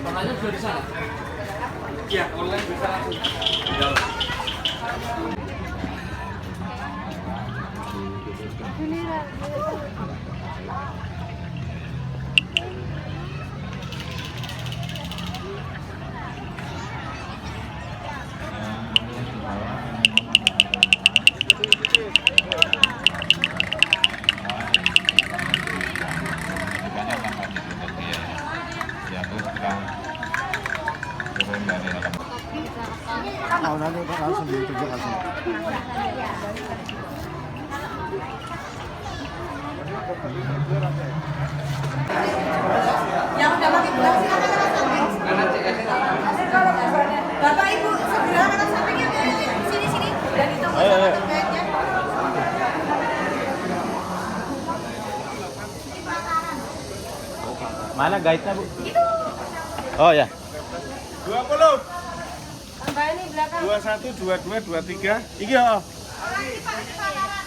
Online sudah di sana? Iya, online bisa langsung. Oh, nanti Pak langsung ditunjuk langsung. Yang udah pakai gelas silakan Bapak Ibu segera kanan sampingnya sini dan itu bersama terbaiknya. Mana guide-nya, Bu? Oh ya. 20. Tambah ini belakang. 21, 22, 23. Iki ya.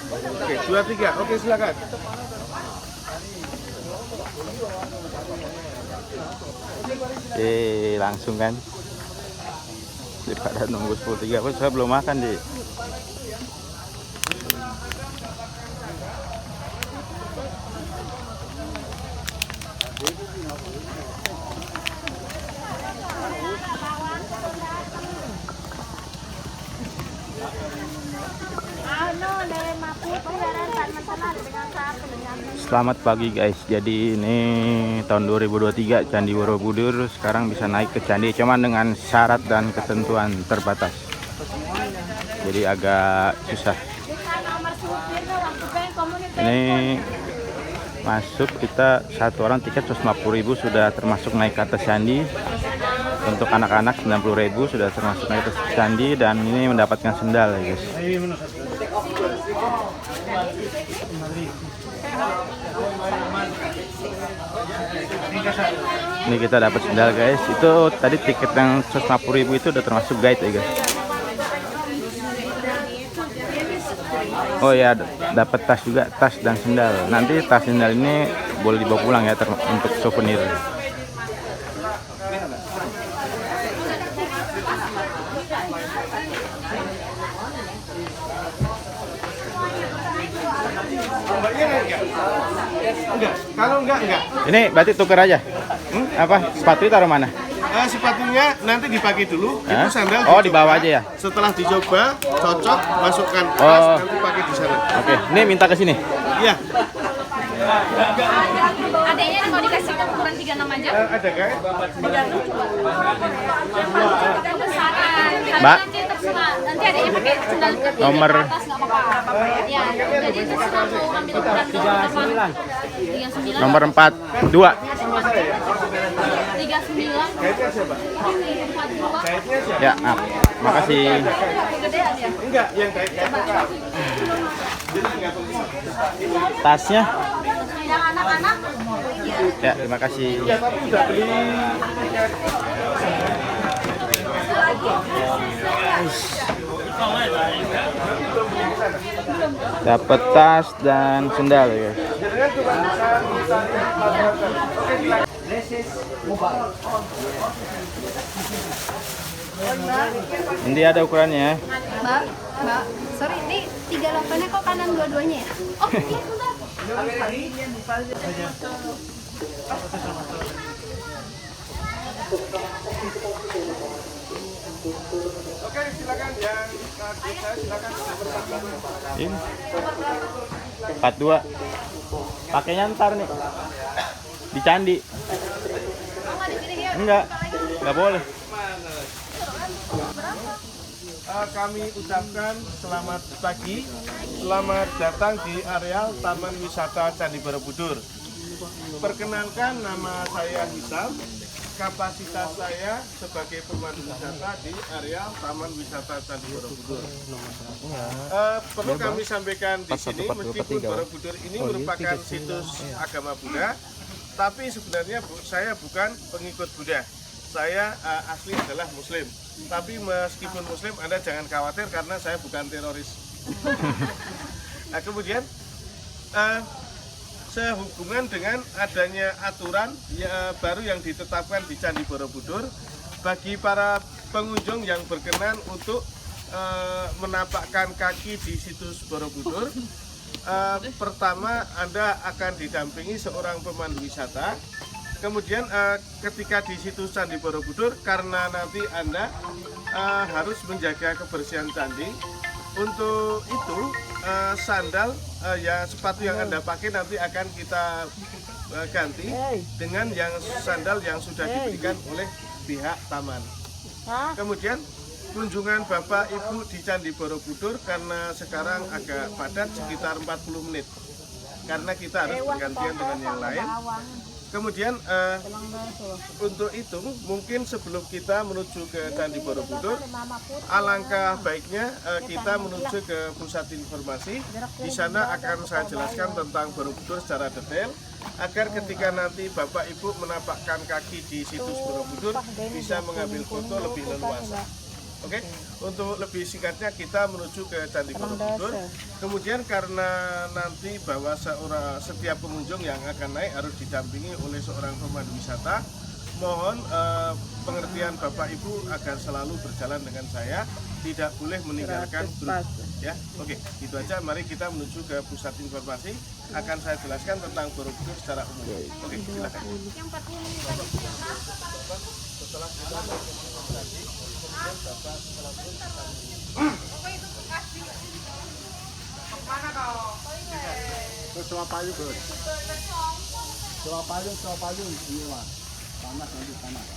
Oke, 23. Oke, silakan. Oke, langsung kan. Daripada nunggu 10.30 pun saya belum makan, Di. Selamat pagi guys. Jadi ini tahun 2023 Candi Borobudur sekarang bisa naik ke candi, cuman dengan syarat dan ketentuan terbatas. Jadi agak susah. Ini masuk kita satu orang tiket 150.000 sudah termasuk naik ke atas candi. Untuk anak-anak 90.000 sudah termasuk naik ke atas candi, dan ini mendapatkan sendal ya guys. Ini kita dapat sendal guys. Itu tadi tiket yang 150.000 itu udah termasuk guide ya guys. Oh ya, dapat tas juga, tas dan sendal. Nanti tas sendal ini boleh dibawa pulang ya untuk souvenir. Enggak. Kalau enggak. Ini berarti tuker aja. Apa sepatu taruh mana? Sepatunya nanti dipakai dulu. Hah? Itu sandal. Oh, dibawa aja ya. Setelah dicoba, cocok, masukkan tas, nanti pakai di sana. Oke, ini minta ke sini. Iya. Adanya mau dikasih ukuran 36 aja. Ada kan? Mbak. Nanti terserah. Nanti adanya pakai sendal kaki Nomor atas nggak apa-apa. Ya, jadi terserah mau ambil ukuran 39. 39. nomor 42. 39. Gaitnya siapa? 42. Gaitnya siapa? Ya, maaf. Makasih. Kegedean ya. Enggak, yang gaitnya lokal. Jadi enggak bisa. Tasnya. Yang anak-anak. Ya, terima kasih. Ya, tapi udah beli. Dapat tas dan sendal ya guys. Ini ada ukurannya. Mbak, sorry, ini 38-nya kok kanan dua-duanya ya? Oh, iya bentar. Oke, silakan yang saya silakan. Ini 42. Pakainya ntar nih di candi. Enggak boleh. Kami ucapkan selamat pagi, selamat datang di areal Taman Wisata Candi Borobudur. Perkenalkan, nama saya Hisam. Kapasitas saya sebagai pemandu wisata di areal Taman Wisata Candi Borobudur. Perlu kami sampaikan di sini, meskipun Borobudur ini merupakan situs agama Buddha, tapi sebenarnya saya bukan pengikut Buddha. Saya asli adalah Muslim. Tapi meskipun Muslim, Anda jangan khawatir karena saya bukan teroris. Nah, kemudian sehubungan dengan adanya aturan baru yang ditetapkan di Candi Borobudur bagi para pengunjung yang berkenan untuk menapakkan kaki di situs Borobudur. Pertama, Anda akan didampingi seorang pemandu wisata. Kemudian ketika di situs Candi Borobudur, karena nanti Anda harus menjaga kebersihan candi, untuk itu sandal sepatu yang Anda pakai nanti akan kita ganti dengan sandal yang sudah diberikan oleh pihak taman. Kemudian kunjungan Bapak Ibu di Candi Borobudur karena sekarang agak padat sekitar 40 menit karena kita harus bergantian dengan yang lain. Kemudian untuk itu mungkin sebelum kita menuju ke Candi Borobudur, alangkah baiknya kita menuju ke pusat informasi. Di sana akan saya jelaskan tentang Borobudur secara detail agar ketika nanti Bapak Ibu menapakkan kaki di situs Borobudur bisa mengambil foto lebih leluasa. Oke, untuk lebih singkatnya kita menuju ke Candi Borobudur. Kemudian karena nanti bahwa setiap pengunjung yang akan naik harus didampingi oleh seorang pemandu wisata, mohon pengertian Bapak Ibu agar selalu berjalan dengan saya, tidak boleh meninggalkan grup. Ya, oke, gitu aja. Mari kita menuju ke pusat informasi. Akan saya jelaskan tentang Borobudur secara umum. Oke, silakan. Setelah kita tadi, kemudian Bapak Sewa payung, Bro. Sewa payung. Ini mah. Panas nanti panas.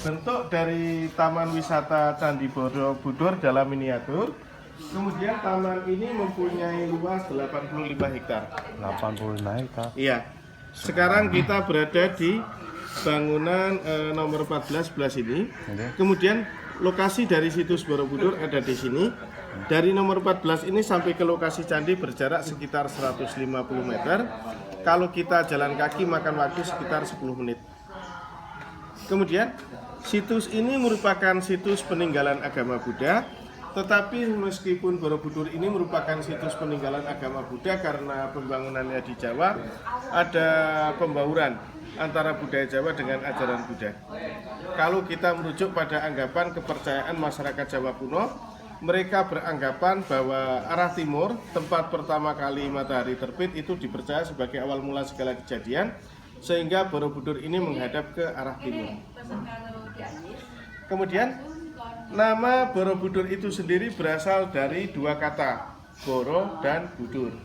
bentuk dari Taman Wisata Candi Borobudur dalam miniatur. Kemudian taman ini mempunyai luas 85 hektar. 85 hektar. Iya. Sekarang kita berada di bangunan nomor 14 sebelah sini. Kemudian lokasi dari situs Borobudur ada di sini. Dari nomor 14 ini sampai ke lokasi candi berjarak sekitar 150 meter. Kalau kita jalan kaki makan waktu sekitar 10 menit. Kemudian situs ini merupakan situs peninggalan agama Buddha. Tetapi meskipun Borobudur ini merupakan situs peninggalan agama Buddha karena pembangunannya di Jawa, ada pembauran antara budaya Jawa dengan ajaran Buddha. Kalau kita merujuk pada anggapan kepercayaan masyarakat Jawa kuno, mereka beranggapan bahwa arah timur, tempat pertama kali matahari terbit, itu dipercaya sebagai awal mula segala kejadian, sehingga Borobudur ini menghadap ke arah timur. Kemudian nama Borobudur itu sendiri berasal dari dua kata, Boro dan Budur.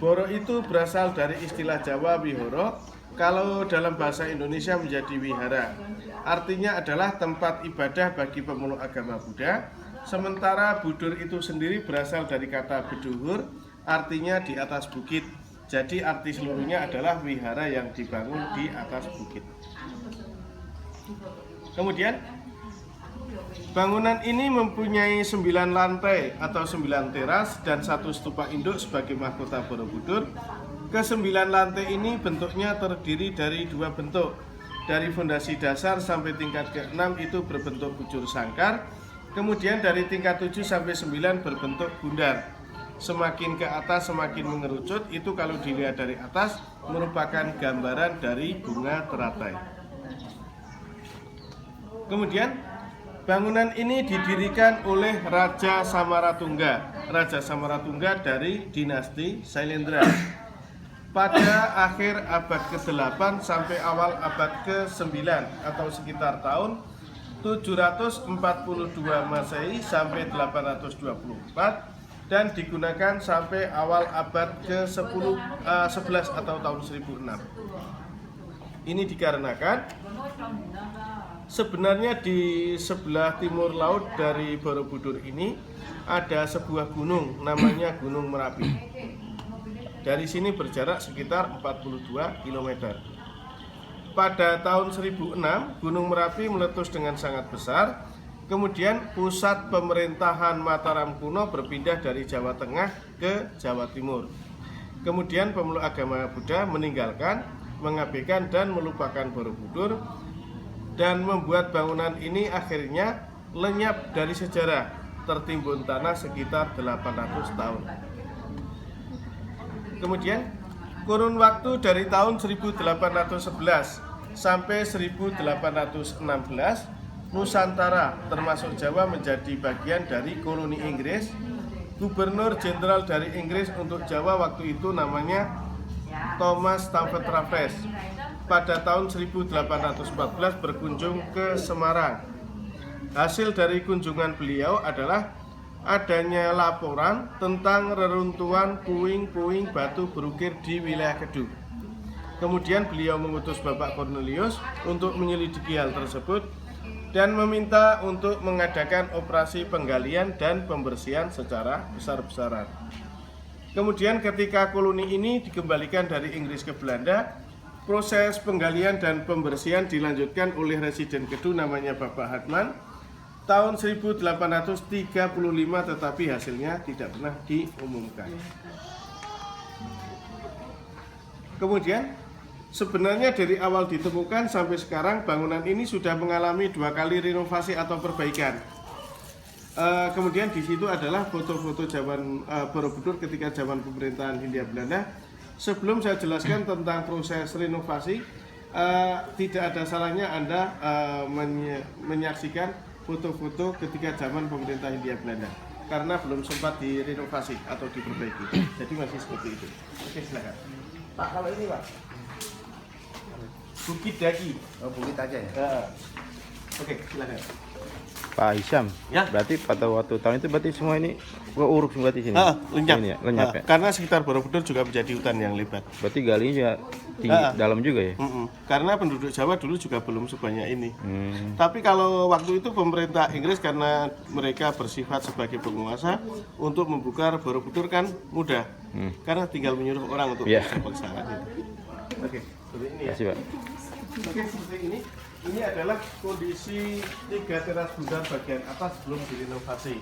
Boro itu berasal dari istilah Jawa wihara, kalau dalam bahasa Indonesia menjadi wihara. Artinya adalah tempat ibadah bagi pemeluk agama Buddha. Sementara Budur itu sendiri berasal dari kata beduhur, artinya di atas bukit. Jadi arti seluruhnya adalah wihara yang dibangun di atas bukit. Kemudian bangunan ini mempunyai 9 lantai atau 9 teras dan 1 stupa induk sebagai mahkota Borobudur. Ke-9 lantai ini bentuknya terdiri dari 2 bentuk. Dari fondasi dasar sampai tingkat ke-6 itu berbentuk bujur sangkar. Kemudian dari tingkat 7 sampai 9 berbentuk bundar. Semakin ke atas semakin mengerucut, itu kalau dilihat dari atas merupakan gambaran dari bunga teratai. Kemudian bangunan ini didirikan oleh Raja Samaratungga. Raja Samaratungga dari dinasti Sailendra. Pada akhir abad ke-8 sampai awal abad ke-9 atau sekitar tahun 742 Masehi sampai 824 dan digunakan sampai awal abad ke-11 atau tahun 1006. Ini dikarenakan sebenarnya di sebelah timur laut dari Borobudur ini ada sebuah gunung namanya Gunung Merapi. Dari sini berjarak sekitar 42 km. Pada tahun 1006 Gunung Merapi meletus dengan sangat besar. Kemudian pusat pemerintahan Mataram kuno berpindah dari Jawa Tengah ke Jawa Timur. Kemudian pemeluk agama Buddha meninggalkan mengabaikan dan melupakan Borobudur dan membuat bangunan ini akhirnya lenyap dari sejarah, tertimbun tanah sekitar 800 tahun. Kemudian kurun waktu dari tahun 1811 sampai 1816 Nusantara termasuk Jawa menjadi bagian dari koloni Inggris. Gubernur Jenderal dari Inggris untuk Jawa waktu itu namanya Thomas Stamford Raffles. Pada tahun 1814 berkunjung ke Semarang. Hasil dari kunjungan beliau adalah adanya laporan tentang reruntuhan puing-puing batu berukir di wilayah Kedung. Kemudian beliau mengutus Bapak Cornelius untuk menyelidiki hal tersebut dan meminta untuk mengadakan operasi penggalian dan pembersihan secara besar-besaran. Kemudian ketika koloni ini dikembalikan dari Inggris ke Belanda, proses penggalian dan pembersihan dilanjutkan oleh residen Kedung namanya Bapak Hartman tahun 1835, tetapi hasilnya tidak pernah diumumkan. Kemudian sebenarnya dari awal ditemukan sampai sekarang bangunan ini sudah mengalami 2 kali renovasi atau perbaikan. Kemudian di situ adalah foto-foto zaman Borobudur ketika zaman pemerintahan Hindia Belanda. Sebelum saya jelaskan tentang proses renovasi, tidak ada salahnya Anda menyaksikan foto-foto ketika zaman pemerintah Hindia Belanda karena belum sempat direnovasi atau diperbaiki. Jadi masih seperti itu. Oke, silakan. Pak, kalau ini Pak, Bukit Daki. Oh, Bukit aja ya. Oke, silakan. Pak Hisam, Ya. berarti pada waktu tahun itu berarti semua ini uruk berarti sini. Lenyap. Ini ya, lenyap ya. Karena sekitar Borobudur juga menjadi hutan yang lebat. Berarti galinya juga tinggi, dalam juga ya. Karena penduduk Jawa dulu juga belum sebanyak ini. Tapi kalau waktu itu pemerintah Inggris karena mereka bersifat sebagai penguasa untuk membuka Borobudur kan mudah. Karena tinggal menyuruh orang untuk paksa gitu. Oke, seperti ini ya. Terima kasih, Pak. Oke, seperti ini. Ini adalah kondisi 3 teras bundar bagian atas sebelum direnovasi.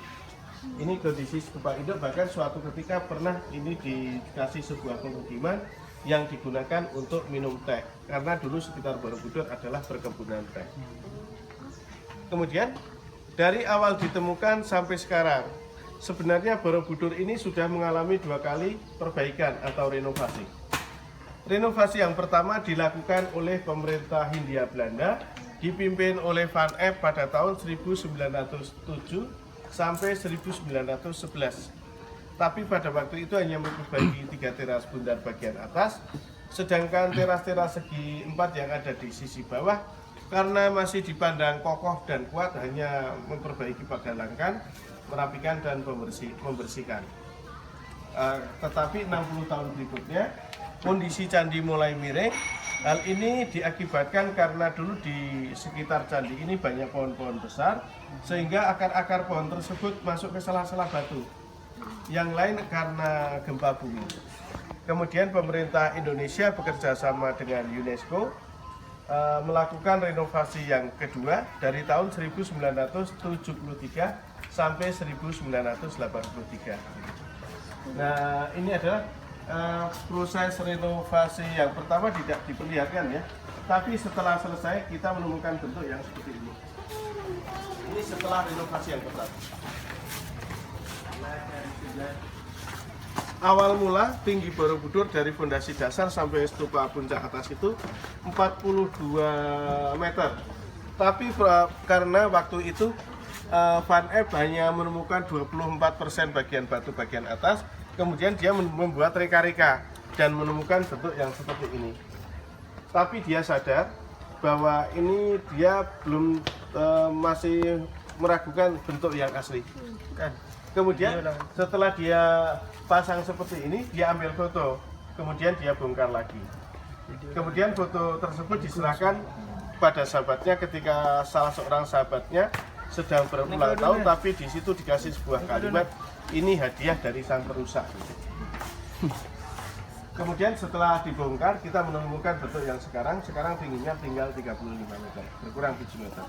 Ini kondisi Stupa Induk, bahkan suatu ketika pernah ini dikasih sebuah pemukiman yang digunakan untuk minum teh. Karena dulu sekitar Borobudur adalah perkebunan teh. Kemudian dari awal ditemukan sampai sekarang, sebenarnya Borobudur ini sudah mengalami 2 kali perbaikan atau renovasi. Renovasi yang pertama dilakukan oleh pemerintah Hindia Belanda, dipimpin oleh Van Epp pada tahun 1907 sampai 1911. Tapi pada waktu itu hanya memperbaiki 3 teras bundar bagian atas, sedangkan teras-teras segi 4 yang ada di sisi bawah karena masih dipandang kokoh dan kuat hanya memperbaiki pagalangkan, merapikan dan membersihkan. Tetapi 60 tahun berikutnya kondisi candi mulai miring. Hal ini diakibatkan karena dulu di sekitar candi ini banyak pohon-pohon besar, sehingga akar-akar pohon tersebut masuk ke sela-sela batu. Yang lain karena gempa bumi. Kemudian pemerintah Indonesia bekerja sama dengan UNESCO melakukan renovasi yang kedua dari tahun 1973 sampai 1983. Nah, ini adalah proses renovasi yang pertama tidak diperlihatkan ya, tapi setelah selesai kita menemukan bentuk yang seperti ini. Ini setelah renovasi yang pertama. Awal mula tinggi Borobudur dari fondasi dasar sampai stupa puncak atas itu 42 meter. Tapi karena waktu itu Van Epp hanya menemukan 24% bagian batu bagian atas. Kemudian dia membuat reka-reka dan menemukan bentuk yang seperti ini. Tapi dia sadar bahwa ini dia belum masih meragukan bentuk yang asli. Kemudian setelah dia pasang seperti ini, dia ambil foto. Kemudian dia bongkar lagi. Kemudian foto tersebut diserahkan pada sahabatnya ketika salah seorang sahabatnya sedang berulang tahun, tapi di situ dikasih sebuah kalimat, ini hadiah dari sang perusak. Kemudian setelah dibongkar, kita menemukan bentuk yang sekarang tingginya tinggal 35 meter, berkurang 7 meter.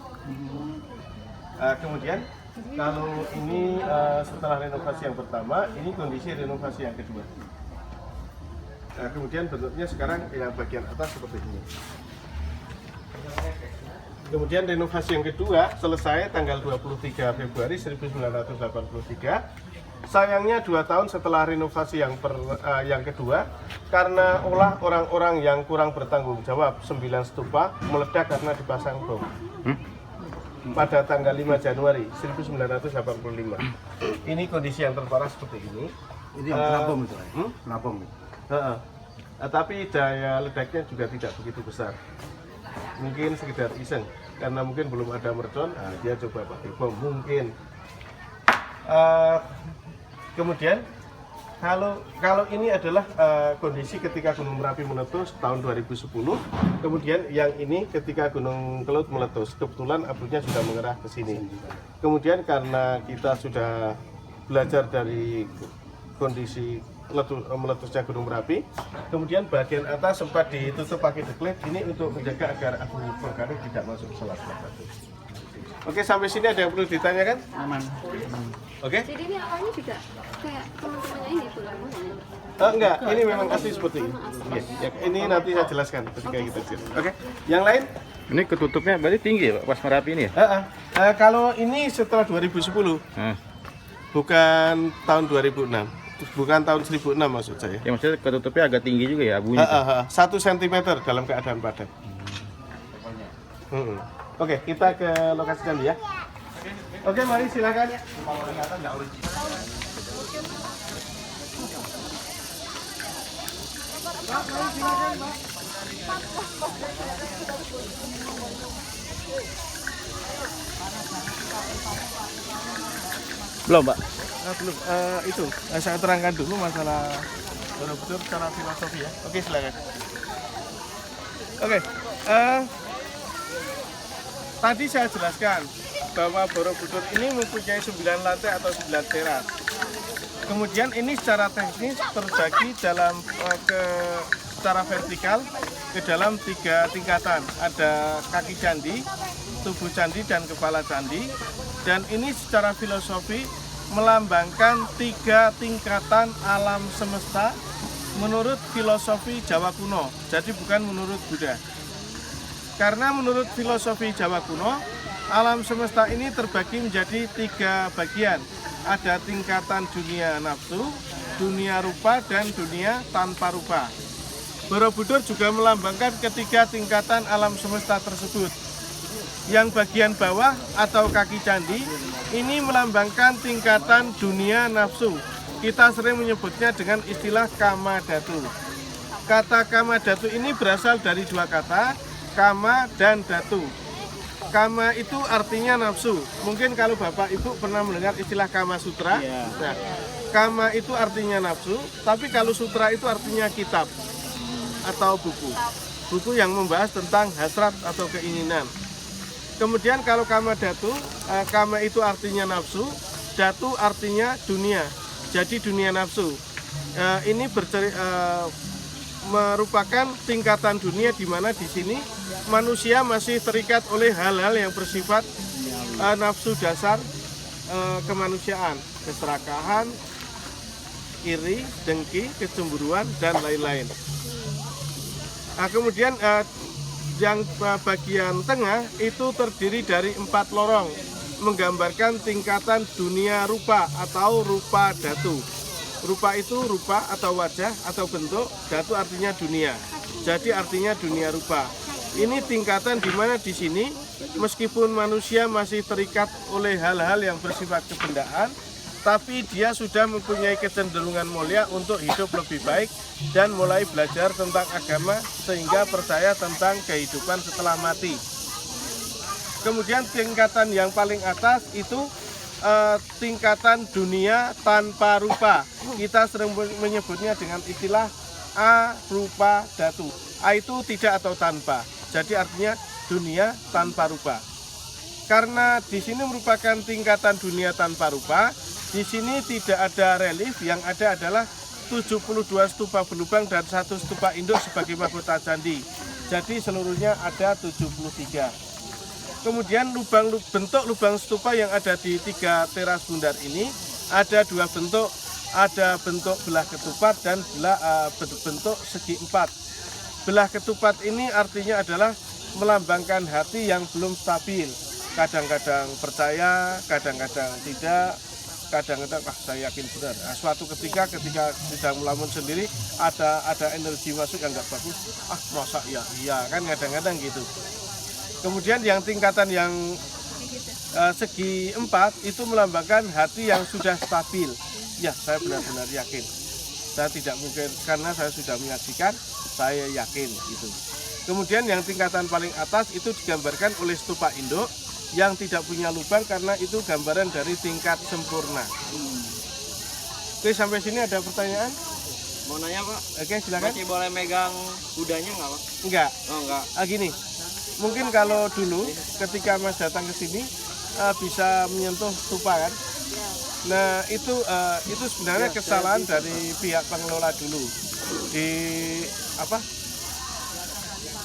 Kemudian kalau ini setelah renovasi yang pertama, ini kondisi renovasi yang kedua. Nah, kemudian bentuknya sekarang yang bagian atas seperti ini. Kemudian renovasi yang kedua selesai tanggal 23 Februari 1983. Sayangnya 2 tahun setelah renovasi yang kedua, karena ulah orang-orang yang kurang bertanggung jawab, 9 stupa meledak karena dipasang bom. Pada tanggal 5 Januari 1985. Ini kondisi yang terparah seperti ini. Ini yang kena bom itu, kena bom. Tapi daya ledaknya juga tidak begitu besar. Mungkin sekedar iseng, karena mungkin belum ada mercon, dia coba pakai bom mungkin. Kemudian kalau ini adalah kondisi ketika Gunung Merapi meletus tahun 2010. Kemudian yang ini ketika Gunung Kelut meletus, kebetulan abunya sudah mengerah ke sini. Kemudian karena kita sudah belajar dari kondisi meletusnya Gunung Merapi, kemudian bagian atas sempat ditutup pakai deklet ini untuk menjaga agar abu vulkanik tidak masuk ke sela-sela batu. Oke, sampai sini ada yang perlu ditanyakan? Aman. Oke? Jadi ini awalnya juga kayak teman-temannya ini pulang. Enggak, ini memang asli seperti ini. Ya, ini nanti saya jelaskan ketika kita cerita. Oke, yang lain? Ini ketutupnya berarti tinggi ya Pak, pas Merapi ini ya? Kalau ini setelah 2010, bukan tahun 2006. Bukan tahun 1006 maksud saya. Ya maksudnya ketutupnya agak tinggi juga ya abunya. 1 cm dalam keadaan padat. Oke, kita ke lokasi candi ya. Oke, mari silakan. Belum, Pak. Belum. Itu saya terangkan dulu masalah Borobudur secara filosofi ya. Oke, silakan. Oke, tadi saya jelaskan bahwa Borobudur ini mempunyai 9 lantai atau 9 teras. Kemudian ini secara teknis terbagi dalam secara vertikal ke dalam 3 tingkatan. Ada kaki candi, tubuh candi, dan kepala candi. Dan ini secara filosofi melambangkan 3 tingkatan alam semesta menurut filosofi Jawa kuno. Jadi bukan menurut Buddha. Karena menurut filosofi Jawa kuno, alam semesta ini terbagi menjadi 3 bagian. Ada tingkatan dunia nafsu, dunia rupa, dan dunia tanpa rupa. Borobudur juga melambangkan ketiga tingkatan alam semesta tersebut. Yang bagian bawah atau kaki candi ini melambangkan tingkatan dunia nafsu. Kita sering menyebutnya dengan istilah kama dhatu. Kata kama dhatu ini berasal dari 2 kata, kama dan dhatu. Kama itu artinya nafsu. Mungkin kalau Bapak Ibu pernah mendengar istilah Kama Sutra. Nah, kama itu artinya nafsu, tapi kalau sutra itu artinya kitab atau buku. Buku yang membahas tentang hasrat atau keinginan. Kemudian kalau kama dhatu, kama itu artinya nafsu, dhatu artinya dunia. Jadi dunia nafsu. Ini merupakan tingkatan dunia di mana di sini manusia masih terikat oleh hal-hal yang bersifat nafsu dasar kemanusiaan, keserakahan, iri, dengki, kecemburuan, dan lain-lain. Kemudian yang bagian tengah itu terdiri dari 4 lorong, menggambarkan tingkatan dunia rupa atau rupa dhatu. Rupa itu rupa atau wajah atau bentuk, dhatu artinya dunia. Jadi artinya dunia rupa. Ini tingkatan di mana di sini meskipun manusia masih terikat oleh hal-hal yang bersifat kebendaan, tapi dia sudah mempunyai kecenderungan mulia untuk hidup lebih baik dan mulai belajar tentang agama sehingga percaya tentang kehidupan setelah mati. Kemudian tingkatan yang paling atas itu tingkatan dunia tanpa rupa. Kita sering menyebutnya dengan istilah arupa dhatu. A itu tidak atau tanpa. Jadi artinya dunia tanpa rupa. Karena di sini merupakan tingkatan dunia tanpa rupa, di sini tidak ada relief, yang ada adalah 72 stupa berlubang dan 1 stupa induk sebagai mahkota candi. Jadi seluruhnya ada 73. Kemudian bentuk lubang stupa yang ada di 3 teras bundar ini ada 2 bentuk. ada bentuk belah ketupat dan bentuk segi empat. Belah ketupat ini artinya adalah melambangkan hati yang belum stabil. Kadang-kadang percaya, kadang-kadang tidak, kadang-kadang saya yakin benar. Nah, suatu ketika sedang melamun sendiri ada energi masuk yang nggak bagus. Masa iya kan kadang-kadang gitu. Kemudian yang tingkatan yang segi empat itu melambangkan hati yang sudah stabil. Ya, saya benar-benar yakin. Saya tidak mungkin karena saya sudah menyaksikan, saya yakin itu. Kemudian yang tingkatan paling atas itu digambarkan oleh stupa induk yang tidak punya lubang karena itu gambaran dari tingkat sempurna. Oke, sampai sini ada pertanyaan? Mau nanya Pak? Oke, silakan. Masih boleh megang kudanya nggak Pak? Enggak. Oh enggak. Gini, mungkin kalau dulu ketika Mas datang ke sini bisa menyentuh stupa kan? Nah itu sebenarnya kesalahan dari pihak pengelola dulu.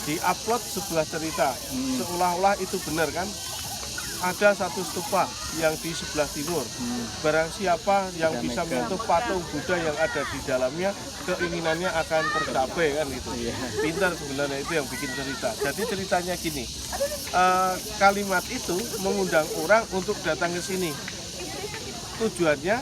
Di upload sebuah cerita seolah-olah itu benar kan? Ada satu stupa yang di sebelah timur. Barang siapa yang bisa menyentuh patung Buddha yang ada di dalamnya, keinginannya akan tercapai kan itu. Pintar sebenarnya itu yang bikin cerita. Jadi ceritanya gini, kalimat itu mengundang orang untuk datang ke sini. Tujuannya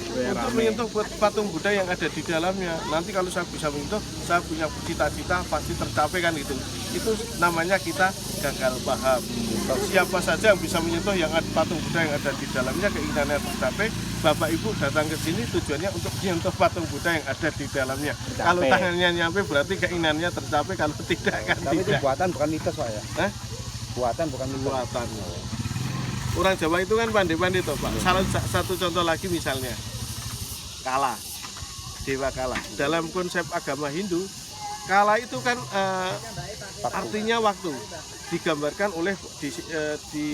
untuk menyentuh patung Buddha yang ada di dalamnya. Nanti kalau saya bisa menyentuh, saya punya cita-cita pasti tercapai kan gitu. Itu namanya kita gagal paham. Siapa saja yang bisa menyentuh yang ada patung Buddha yang ada di dalamnya, keinginannya tercapai. Bapak Ibu datang ke sini tujuannya untuk menyentuh patung Buddha yang ada di dalamnya. Kalau tangannya nyampe berarti keinginannya tercapai, kalau tidak kan Tapi tidak. itu buatan bukan mitos Pak ya? Buatan bukan buatan. Orang Jawa itu kan pandai-pandai toh Pak. Salah satu contoh lagi misalnya Kala, Dewa Kala. Dalam konsep agama Hindu, Kala itu kan artinya waktu. Digambarkan oleh di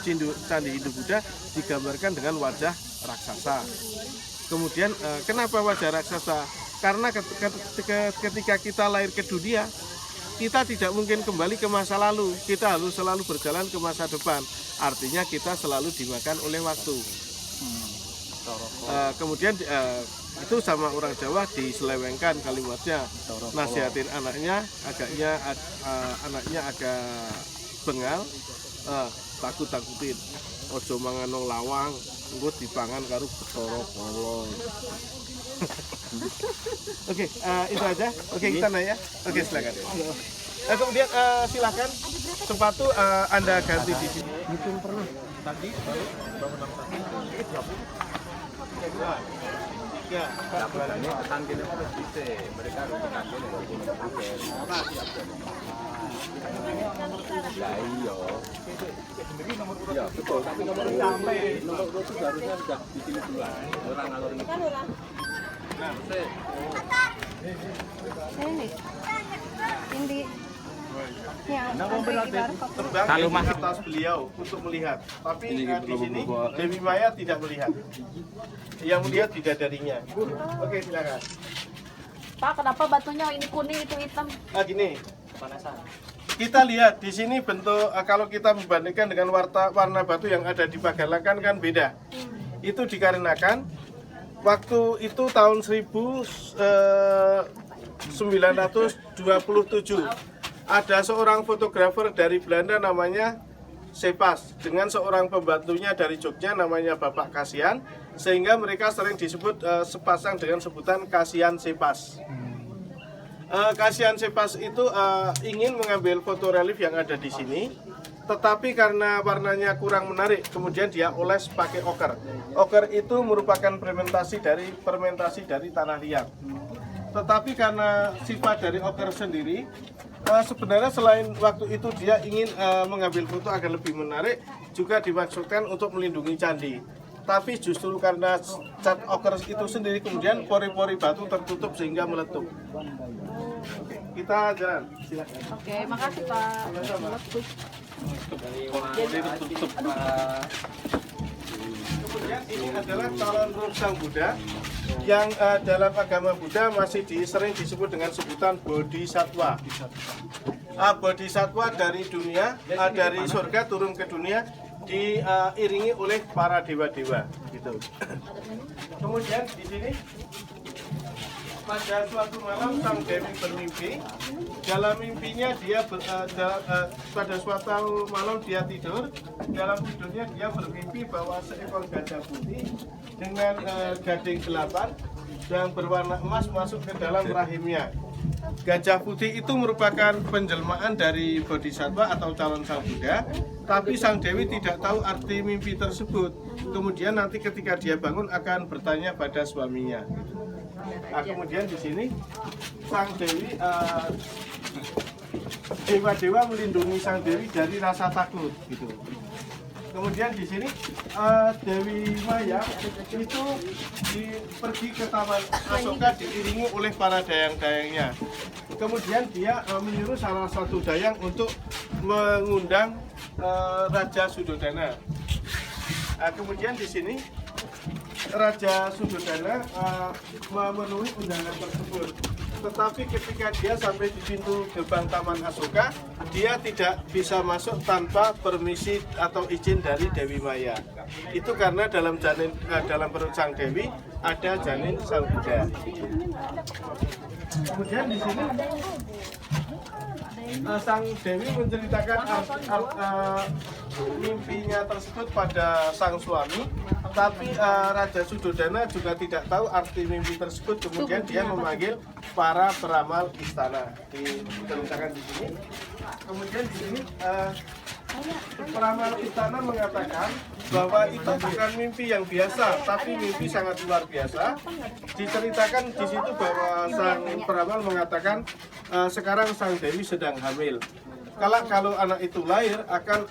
Candi Hindu Buddha digambarkan dengan wajah raksasa. Kemudian kenapa wajah raksasa? Karena ketika kita lahir ke dunia, kita tidak mungkin kembali ke masa lalu. Kita harus selalu berjalan ke masa depan. Artinya kita selalu dimakan oleh waktu. Kemudian itu sama orang Jawa diselewengkan kalimatnya, nasihatin anaknya agak bengal, takut-takutin, ojo mangan nang lawang, engko dipangan karo Bathara Kala. Oke, itu aja. Oke, kita nanya. Oke, silakan. Kemudian silakan sepatu Anda ganti di sini. Mungkin pernah tadi baru bangun ya, ini kantin harus bisa, mereka harus ke kantin yang iya, betul, tapi nomor sampai nomor itu harusnya sudah di sini dua orang alur ini. Nah, ini terbang di atas beliau untuk melihat, tapi di sini Dewi Maya tidak melihat. Yang melihat bidadarinya. Oke, silakan. Pak, kenapa batunya ini kuning itu hitam? Gini, kita lihat di sini bentuk kalau kita membandingkan dengan warna batu yang ada di Pagalangan kan beda. Itu dikarenakan waktu itu tahun 1927 ada seorang fotografer dari Belanda namanya Sepas dengan seorang pembantunya dari Jogja namanya Bapak Kasihan, sehingga mereka sering disebut sepasang dengan sebutan Kasihan Sepas. Kasihan Sepas itu ingin mengambil foto relief yang ada di sini, tetapi karena warnanya kurang menarik, kemudian dia oles pakai oker. Oker itu merupakan fermentasi dari tanah liat. Tetapi karena sifat dari oker sendiri, sebenarnya selain waktu itu dia ingin mengambil foto agar lebih menarik, juga dimaksudkan untuk melindungi candi. Tapi justru karena cat oker itu sendiri kemudian pori-pori batu tertutup sehingga meletup. Oke, kita jalan, silakan. Oke, makasih Pak. Kemudian ini adalah calon ruh Sang Buddha yang dalam agama Buddha masih sering disebut dengan sebutan Bodhisattva. Bodhisattva dari dunia, dari surga turun ke dunia, diiringi oleh para dewa-dewa gitu. Kemudian di sini pada suatu malam sang Dewi bermimpi. Dalam mimpinya dia pada suatu malam dia tidur. Dalam tidurnya dia bermimpi bahwa seekor gajah putih dengan gading 8 yang berwarna emas masuk ke dalam rahimnya. Gajah putih itu merupakan penjelmaan dari Bodhisattva atau calon sang Buddha, tapi sang Dewi tidak tahu arti mimpi tersebut. Kemudian nanti ketika dia bangun akan bertanya pada suaminya. Nah, kemudian di sini sang Dewi, dewa-dewa melindungi sang Dewi dari rasa takut gitu. Kemudian di sini Dewi Maya itu pergi ke Taman Asoka diiringi oleh para dayang-dayangnya. Kemudian dia menyuruh salah satu dayang untuk mengundang Raja Suddhodana. Nah, kemudian di sini Raja Suddhodana memenuhi undangan tersebut. Tetapi ketika dia sampai di pintu gerbang Taman Asoka, dia tidak bisa masuk tanpa permisi atau izin dari Dewi Maya. Itu karena dalam perut sang Dewi ada janin sang Buddha. Kemudian di sini sang Dewi menceritakan mimpinya tersebut pada sang suami, tapi Raja Suddhodana juga tidak tahu arti mimpi tersebut. Kemudian dia memanggil para peramal istana. Diceritakan di sini. Kemudian di sini peramal istana mengatakan bahwa itu bukan mimpi yang biasa, tapi mimpi sangat luar biasa. Diceritakan di situ bahwa sang peramal mengatakan sekarang sang Dewi sedang hamil. Kalau anak itu lahir akan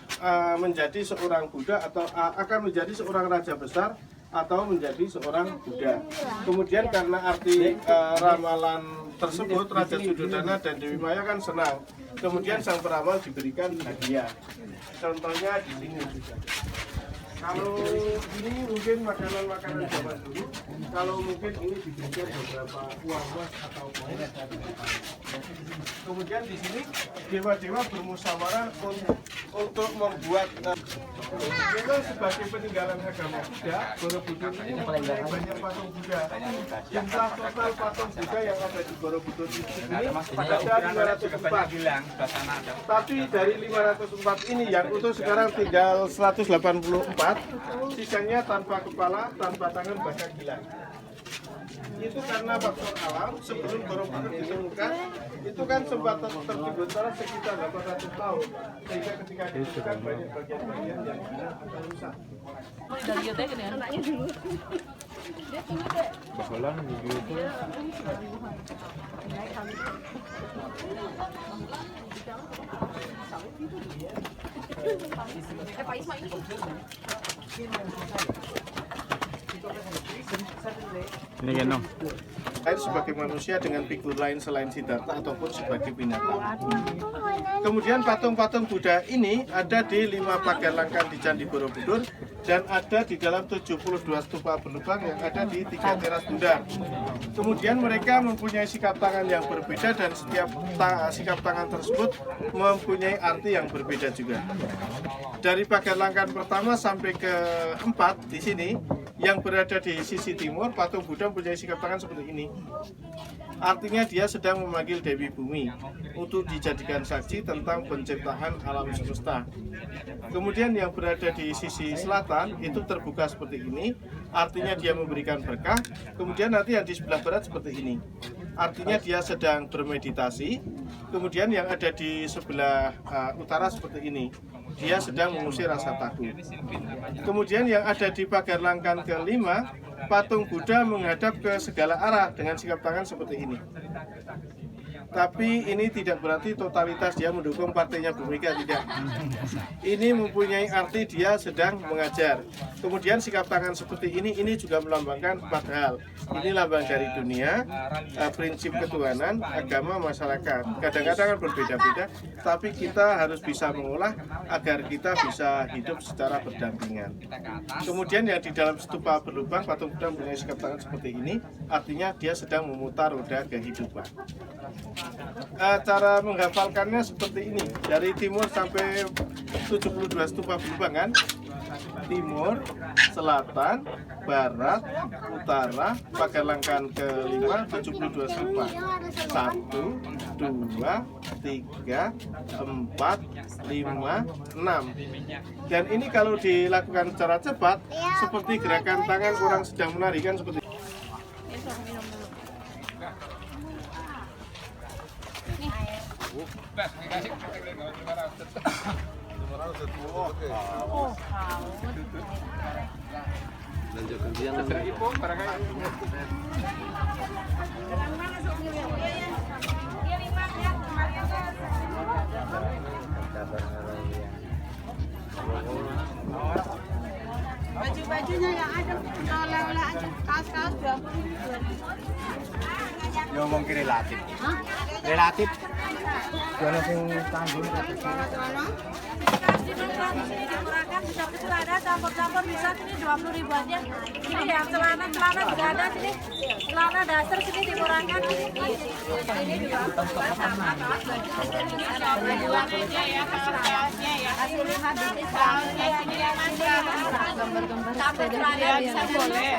menjadi seorang Buddha atau akan menjadi seorang raja besar atau menjadi seorang Buddha. Kemudian karena arti ramalan tersebut, Raja Suddhodana dan Dewi Maya kan senang. Kemudian sang peramal diberikan hadiah. Contohnya di sini. Kalau ini mungkin makanan-makanan zaman dulu, kalau mungkin ini diberikan beberapa uang emas atau koin. Kemudian di sini dewa-dewa bermusyawarah untuk membuat memang sebagai peninggalan agama Buddha, Borobudur ini mempunyai banyak patung Buddha. Jumlah total patung Buddha yang ada di Borobudur ini ada 504. Tapi dari 504 ini yang utuh sekarang tinggal 184. Sisanya tanpa kepala, tanpa tangan, bahkan hilang. Itu karena faktor alam. Sebelum Borobudur ditemukan, itu kan sempat tertimbun tanah sekitar 800 tahun. Sehingga ketika ditemukan banyak bagian-bagian yang hilang atau rusak. Anaknya dulu. Dia tunggu deh. Bakalan gitu. Pak Ismail. Ini gendong. Air sebagai manusia dengan figur lain selain Siddhartha ataupun sebagai binatang. Kemudian patung-patung Buddha ini ada di 5 pagar langkah di Candi Borobudur dan ada di dalam 72 stupa berlubang yang ada di 3 teras Buddha. Kemudian mereka mempunyai sikap tangan yang berbeda dan setiap sikap tangan tersebut mempunyai arti yang berbeda juga. Dari pagar langkah pertama sampai ke 4 di sini yang berada di sisi timur, patung Buddha mempunyai sikap tangan seperti ini. Artinya dia sedang memanggil Dewi Bumi untuk dijadikan saksi tentang penciptaan alam semesta. Kemudian yang berada di sisi selatan itu terbuka seperti ini, artinya dia memberikan berkah. Kemudian nanti yang di sebelah barat seperti ini, artinya dia sedang bermeditasi. Kemudian yang ada di sebelah utara seperti ini, dia sedang mengusir rasa takut. Kemudian yang ada di pagar langkah kelima, patung Buddha menghadap ke segala arah dengan sikap tangan seperti ini. Tapi ini tidak berarti totalitas dia mendukung partainya Bu Mega, tidak. Ini mempunyai arti dia sedang mengajar. Kemudian sikap tangan seperti ini juga melambangkan 4 hal. Ini lambang dari dunia, prinsip ketuhanan, agama, masyarakat. Kadang-kadang kan berbeda-beda, tapi kita harus bisa mengolah agar kita bisa hidup secara berdampingan. Kemudian yang di dalam stupa berlubang, patung Buddha mempunyai sikap tangan seperti ini, artinya dia sedang memutar roda kehidupan. Cara menghafalkannya seperti ini, dari timur sampai 72 stupa berlubang kan. timur, selatan, barat, utara, pagar langkan kelima 72 sifat. 1, 2, 3, 4, 5, 6. Dan ini kalau dilakukan secara cepat, seperti gerakan tangan orang sedang menarikan seperti Baju-bajunya yang ada, oleh-oleh aja, kaos-kaos 20.000. Ngomong ki relatif. Relatif. Jono sing tanggung Sini dimurahkan, bisa kecil ada, campur-campur bisa sini 20.000 aja. Ini yang celana juga ada sini. Celana dasar sini dimurahkan. Ini juga sama kaos baju. Ini ada bajuan aja ya, kaos-kaosnya ya. Sini habis kaosnya sini gambar-gambar sepeda bisa boleh.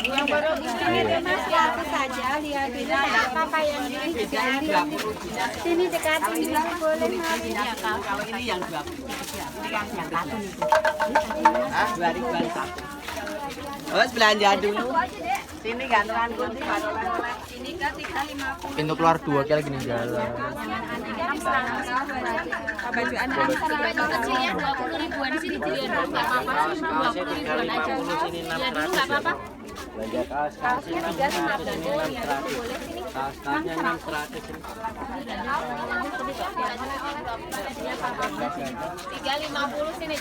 Yang baru ini Mas ya aku saja lihat ini apa yang ini juga ada. Sini dekat ini boleh. Kalau ini yang 20, yang satu nih. 2001. Terus belanja dulu. Sini gantungan kunci oleh-oleh. Ini kan 350. pintu keluar 2 kali gini jalan. Baju anak kecilnya 20.000-an di sini dia enggak apa-apa sih 20.000-an aja. Ya dulu enggak apa-apa. Belanja kaos. Kaosnya 350 ya boleh sini. Kaosnya 600. 350 sini.